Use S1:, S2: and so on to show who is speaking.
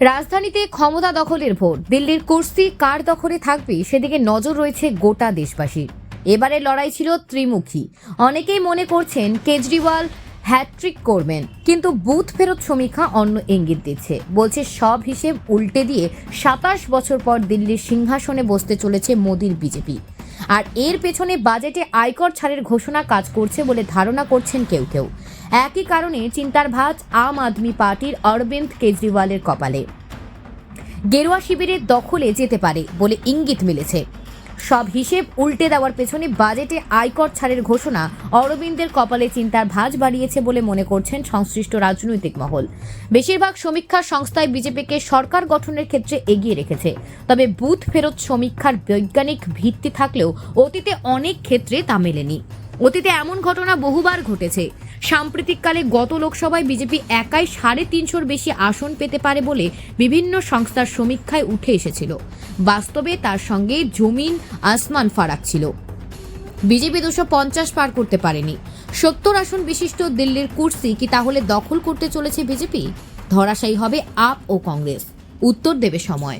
S1: রাজধানীতে ক্ষমতা দখলের ভোট, দিল্লির কুর্সি কার দখলে থাকবে সেদিকে নজর রয়েছে গোটা দেশবাসীর। এবারের লড়াই ছিল ত্রিমুখী। অনেকেই মনে করছেন কেজরিওয়াল হ্যাট্রিক করবেন, কিন্তু বুথ ফেরত সমীক্ষা অন্য ইঙ্গিত দিচ্ছে। বলছে সব হিসেব উল্টে দিয়ে 27 বছর পর দিল্লির সিংহাসনে বসতে চলেছে মোদির বিজেপি। আর এর পেছনে বাজেটে আয়কর ছাড়ের ঘোষণা কাজ করছে বলে ধারণা করছেন কেউ কেউ। একই কারণে চিন্তার ভাঁজ আম আদমি পার্টির অরবিন্দ কেজরিওয়ালের কপালে। গেরুয়া শিবিরের দখলে যেতে পারে বলে ইঙ্গিত মিলেছে। সব হিসেব উল্টে দেওয়ার পেছনে বাজেটে আয়কর ছাড়ের ঘোষণা অরবিন্দের কপালে চিন্তার ভাঁজ বাড়িয়েছে বলে মনে করছেন সংশ্লিষ্ট রাজনৈতিক মহল। বেশিরভাগ সমীক্ষা সংস্থায় বিজেপিকে সরকার গঠনের ক্ষেত্রে এগিয়ে রেখেছে। তবে বুথ ফেরত সমীক্ষার বৈজ্ঞানিক ভিত্তি থাকলেও অতীতে অনেক ক্ষেত্রে তা মেলেনি। অতীতে এমন ঘটনা বহুবার ঘটেছে। সাম্প্রতিককালে গত লোকসভায় বিজেপি একাই 350-র বেশি আসন পেতে পারে বলে বিভিন্ন সংস্থার সমীক্ষায় উঠে এসেছিল। বাস্তবে তার সঙ্গে জমিন আসমান ফারাক ছিল। বিজেপি 250 পার করতে পারেনি। 70 আসন বিশিষ্ট দিল্লির কুর্সি কি তাহলে দখল করতে চলেছে বিজেপি? ধরাশায়ী হবে আপ ও কংগ্রেস? উত্তর দেবে সময়।